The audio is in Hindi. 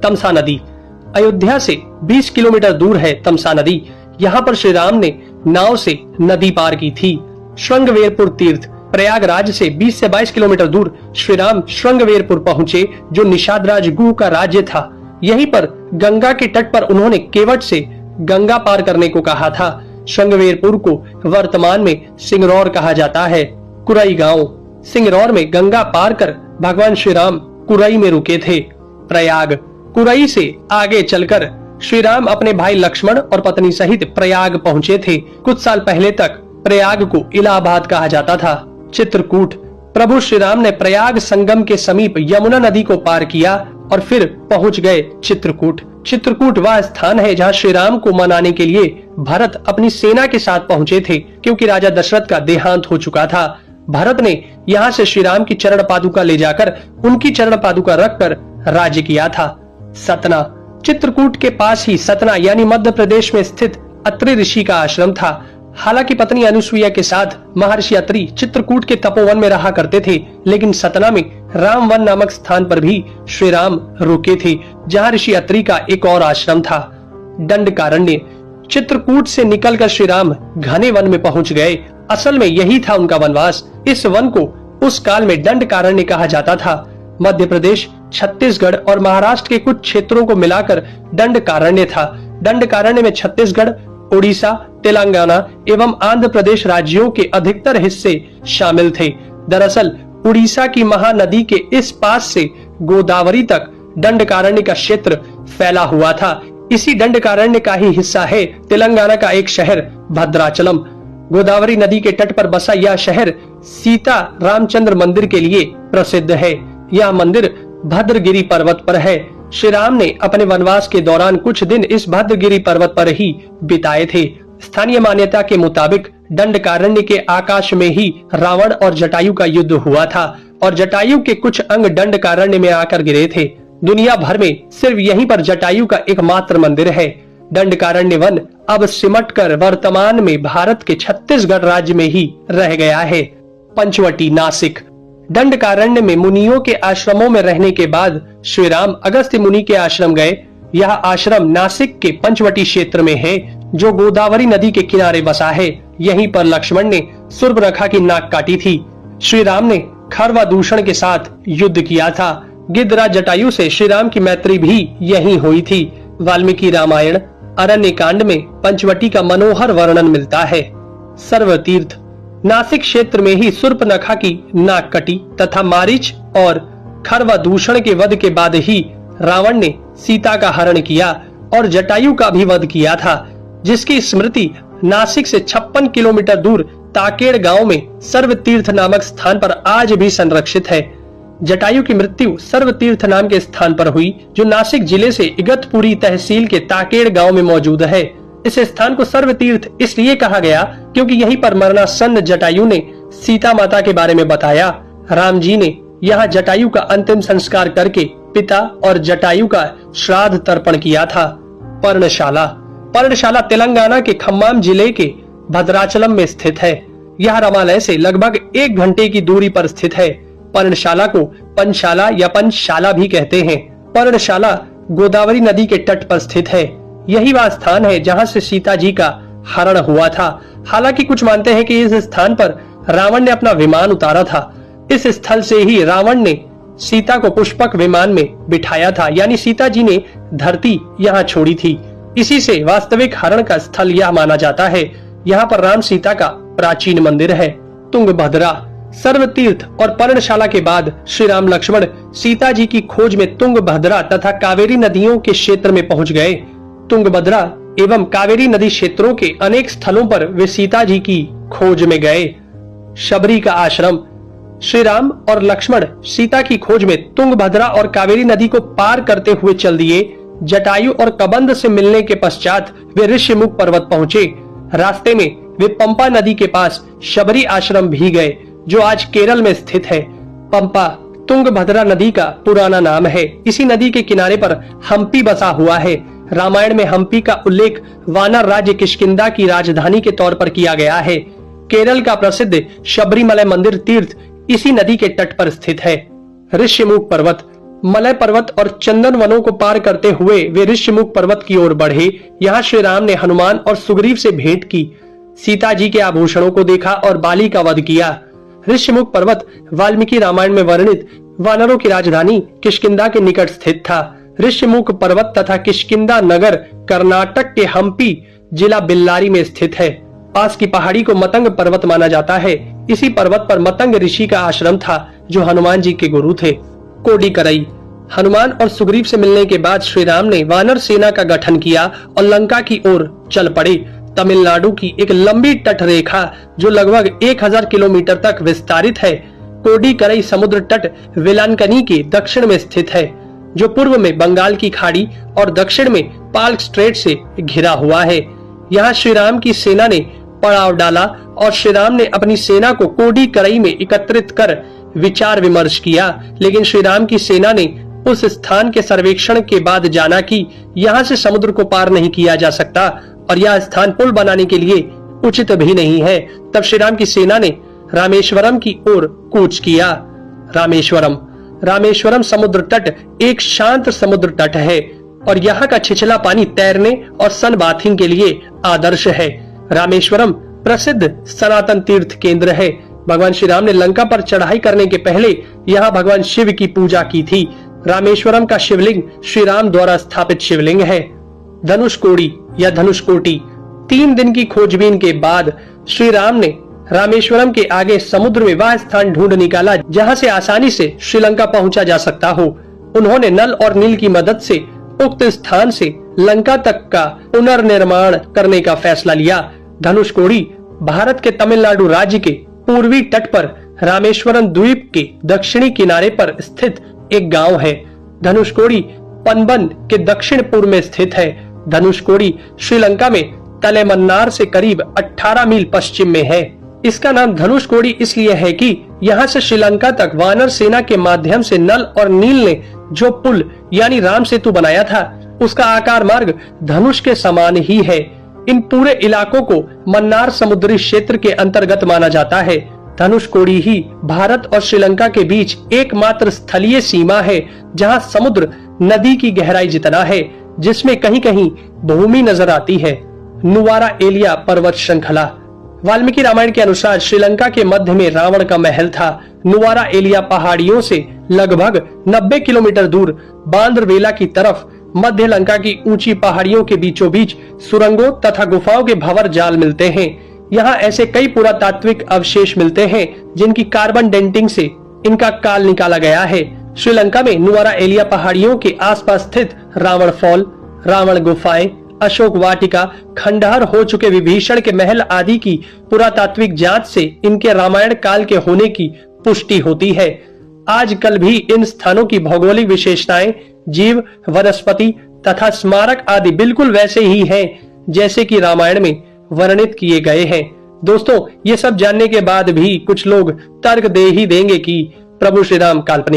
तमसा नदी। अयोध्या से 20 किलोमीटर दूर है तमसा नदी। यहाँ पर श्री राम ने नाव से नदी पार की थी। श्रृंगवेरपुर तीर्थ। प्रयागराज से 20 से 22 किलोमीटर दूर श्री राम श्रृंगवेरपुर पहुँचे, जो निषादराज गुह का राज्य था। यहीं पर गंगा के तट पर उन्होंने केवट से गंगा पार करने को कहा था। श्रृंगवेरपुर को वर्तमान में सिंगरौर कहा जाता है। कुरई गांव। सिंगरौर में गंगा पार कर भगवान श्री राम कुरई में रुके थे। प्रयाग। कुरई से आगे चलकर श्री राम अपने भाई लक्ष्मण और पत्नी सहित प्रयाग पहुंचे थे। कुछ साल पहले तक प्रयाग को इलाहाबाद कहा जाता था। चित्रकूट। प्रभु श्री राम ने प्रयाग संगम के समीप यमुना नदी को पार किया और फिर पहुंच गए चित्रकूट। चित्रकूट वह स्थान है जहां श्री राम को मनाने के लिए भरत अपनी सेना के साथ पहुंचे थे, क्योंकि राजा दशरथ का देहांत हो चुका था। भरत ने यहाँ से श्री राम की चरण पादुका ले जाकर उनकी चरण पादुका रखकर राज्य किया था। सतना। चित्रकूट के पास ही सतना यानी मध्य प्रदेश में स्थित अत्रि ऋषि का आश्रम था। हालांकि पत्नी अनुसुईया के साथ महर्षि अत्रि चित्रकूट के तपोवन में रहा करते थे, लेकिन सतना में रामवन नामक स्थान पर भी श्री राम रुके थे, जहां ऋषि अत्रि का एक और आश्रम था। दंडकारण्य। चित्रकूट से निकलकर श्री राम घने वन में पहुंच गए। असल में यही था उनका वनवास। इस वन को उस काल में दंडकारण्य कहा जाता था। मध्य प्रदेश, छत्तीसगढ़ और महाराष्ट्र के कुछ क्षेत्रों को मिलाकर दंडकारण्य था। दंडकारण्य में छत्तीसगढ़, उड़ीसा, तेलंगाना एवं आंध्र प्रदेश राज्यों के अधिकतर हिस्से शामिल थे। दरअसल उड़ीसा की महानदी के इस पास से गोदावरी तक दंडकारण्य का क्षेत्र फैला हुआ था। इसी दंडकारण्य का ही हिस्सा है तेलंगाना का एक शहर भद्राचलम। गोदावरी नदी के तट पर बसा यह शहर सीता रामचंद्र मंदिर के लिए प्रसिद्ध है। यह मंदिर भद्रगिरी पर्वत पर है। श्री राम ने अपने वनवास के दौरान कुछ दिन इस भद्रगिरी पर्वत पर ही बिताए थे। स्थानीय मान्यता के मुताबिक दंडकारण्य के आकाश में ही रावण और जटायु का युद्ध हुआ था और जटायु के कुछ अंग दंडकारण्य में आकर गिरे थे। दुनिया भर में सिर्फ यहीं पर जटायु का एकमात्र मंदिर है। दंडकारण्य वन अब सिमटकर वर्तमान में भारत के छत्तीसगढ़ राज्य में ही रह गया है। पंचवटी। नासिक। दंडकारण्य में मुनियों के आश्रमों में रहने के बाद श्री राम अगस्त्य मुनि के आश्रम गए। यह आश्रम नासिक के पंचवटी क्षेत्र में है, जो गोदावरी नदी के किनारे बसा है। यहीं पर लक्ष्मण ने सूर्पनखा की नाक काटी थी। श्री राम ने खरवा दूषण के साथ युद्ध किया था। गिद्धराज जटायु से श्री राम की मैत्री भी यहीं हुई थी। वाल्मीकि रामायण अरण्य कांड में पंचवटी का मनोहर वर्णन मिलता है। सर्वतीर्थ। नासिक क्षेत्र में ही सूर्पनखा की नाक कटी तथा मारीच और खरवा दूषण के वध के बाद ही रावण ने सीता का हरण किया और जटायु का भी वध किया था, जिसकी स्मृति नासिक से 56 किलोमीटर दूर ताकेड़ गांव में सर्वतीर्थ नामक स्थान पर आज भी संरक्षित है। जटायु की मृत्यु सर्वतीर्थ नाम के स्थान पर हुई, जो नासिक जिले से इगतपुरी तहसील के ताकेड़ गांव में मौजूद है। इस स्थान को सर्वतीर्थ इसलिए कहा गया क्योंकि यहीं पर मरणासन्न जटायु ने सीता माता के बारे में बताया। राम जी ने यहाँ जटायु का अंतिम संस्कार करके पिता और जटायु का श्राद्ध तर्पण किया था। पर्णशाला। पर्णशाला तेलंगाना के खम्माम जिले के भद्राचलम में स्थित है। यह रामालय से लगभग 1 घंटे की दूरी पर स्थित है। पर्णशाला को पंचशाला या पंचशाला भी कहते हैं। पर्णशाला गोदावरी नदी के तट पर स्थित है। यही वह स्थान है जहां से सीता जी का हरण हुआ था। हालांकि कुछ मानते हैं कि इस स्थान पर रावण ने अपना विमान उतारा था। इस स्थल से ही रावण ने सीता को पुष्पक विमान में बिठाया था, यानी सीता जी ने धरती यहाँ छोड़ी थी। इसी से वास्तविक हरण का स्थल यह माना जाता है। यहाँ पर राम सीता का प्राचीन मंदिर है। तुंगभद्रा। सर्वतीर्थ और पर्णशाला के बाद श्री राम लक्ष्मण सीता जी की खोज में तुंगभद्रा तथा कावेरी नदियों के क्षेत्र में पहुंच गए। तुंगभद्रा एवं कावेरी नदी क्षेत्रों के अनेक स्थलों पर वे सीता जी की खोज में गए। शबरी का आश्रम। श्री राम और लक्ष्मण सीता की खोज में तुंगभद्रा और कावेरी नदी को पार करते हुए चल दिए। जटायु और कबंध से मिलने के पश्चात वे ऋषिमुख पर्वत पहुंचे। रास्ते में वे पंपा नदी के पास शबरी आश्रम भी गए, जो आज केरल में स्थित है। पंपा तुंगभद्रा नदी का पुराना नाम है। इसी नदी के किनारे पर हम्पी बसा हुआ है। रामायण में हम्पी का उल्लेख वानर राज्य किष्किंधा की राजधानी के तौर पर किया गया है। केरल का प्रसिद्ध शबरीमलय मंदिर तीर्थ इसी नदी के तट पर स्थित है। ऋषिमुख पर्वत। मलय पर्वत और चंदन वनों को पार करते हुए वे ऋष्यमुख पर्वत की ओर बढ़े। यहाँ श्री राम ने हनुमान और सुग्रीव से भेंट की, सीता जी के आभूषणों को देखा और बाली का वध किया। ऋष्यमुख पर्वत वाल्मीकि रामायण में वर्णित वानरों की राजधानी किष्किंधा के निकट स्थित था। ऋष्यमुख पर्वत तथा किष्किंधा नगर कर्नाटक के हम्पी जिला बेल्लारी में स्थित है। पास की पहाड़ी को मतंग पर्वत माना जाता है। इसी पर्वत पर मतंग ऋषि का आश्रम था जो हनुमान जी के गुरु थे। कोडिकरई। हनुमान और सुग्रीव से मिलने के बाद श्री राम ने वानर सेना का गठन किया और लंका की ओर चल पड़े। तमिलनाडु की एक लंबी तट रेखा जो लगभग 1000 किलोमीटर तक विस्तारित है। कोडिकरई समुद्र तट वेलांकनी के दक्षिण में स्थित है, जो पूर्व में बंगाल की खाड़ी और दक्षिण में पाल्क स्ट्रेट से घिरा हुआ है। यहाँ श्री राम की सेना ने पड़ाव डाला और श्री राम ने अपनी सेना को कोडिकरई में एकत्रित कर विचार विमर्श किया, लेकिन श्री राम की सेना ने उस स्थान के सर्वेक्षण के बाद जाना कि यहाँ से समुद्र को पार नहीं किया जा सकता और यह स्थान पुल बनाने के लिए उचित भी नहीं है। तब श्री राम की सेना ने रामेश्वरम की ओर कूच किया। रामेश्वरम समुद्र तट एक शांत समुद्र तट है और यहाँ का छिछला पानी तैरने और सन बाथिंग के लिए आदर्श है। रामेश्वरम प्रसिद्ध सनातन तीर्थ केंद्र है। भगवान श्री राम ने लंका पर चढ़ाई करने के पहले यहाँ भगवान शिव की पूजा की थी। रामेश्वरम का शिवलिंग श्री राम द्वारा स्थापित शिवलिंग है। धनुषकोडी या धनुषकोटी। 3 दिन की खोजबीन के बाद श्री राम ने रामेश्वरम के आगे समुद्र में वह स्थान ढूंढ निकाला जहाँ से आसानी से श्रीलंका पहुंचा जा सकता हो। उन्होंने नल और नील की मदद से उक्त स्थान से लंका तक का पुनर्निर्माण करने का फैसला लिया। धनुषकोडी भारत के तमिलनाडु राज्य के पूर्वी तट पर रामेश्वरम द्वीप के दक्षिणी किनारे पर स्थित एक गांव है। धनुषकोडी पनबन के दक्षिण पूर्व में स्थित है। धनुषकोडी श्रीलंका में तलेमन्नार से करीब 18 मील पश्चिम में है। इसका नाम धनुषकोडी इसलिए है कि यहाँ से श्रीलंका तक वानर सेना के माध्यम से नल और नील ने जो पुल यानी राम सेतु बनाया था, उसका आकार मार्ग धनुष के समान ही है। इन पूरे इलाकों को मन्नार समुद्री क्षेत्र के अंतर्गत माना जाता है। धनुषकोडी ही भारत और श्रीलंका के बीच एकमात्र स्थलीय सीमा है जहां समुद्र नदी की गहराई जितना है, जिसमें कहीं कहीं भूमि नजर आती है। नुवारा एलिया पर्वत श्रृंखला। वाल्मीकि रामायण के अनुसार श्रीलंका के मध्य में रावण का महल था। नुवारा एलिया पहाड़ियों से लगभग 90 किलोमीटर दूर बांद्रवेला की तरफ मध्य लंका की ऊंची पहाड़ियों के बीचों बीच सुरंगों तथा गुफाओं के भंवर जाल मिलते हैं। यहाँ ऐसे कई पुरातात्विक अवशेष मिलते हैं जिनकी कार्बन डेंटिंग से इनका काल निकाला गया है। श्रीलंका में नुवारा एलिया पहाड़ियों के आसपास स्थित रावण फॉल, रावण गुफाएं, अशोक वाटिका, खंडहर हो चुके विभीषण के महल आदि की पुरातात्विक जांच से इनके रामायण काल के होने की पुष्टि होती है। आजकल भी इन स्थानों की भौगोलिक विशेषताएं, जीव, वनस्पति तथा स्मारक आदि बिल्कुल वैसे ही हैं जैसे कि रामायण में वर्णित किए गए हैं। दोस्तों, ये सब जानने के बाद भी कुछ लोग तर्क दे ही देंगे कि प्रभु श्री राम काल्पनिक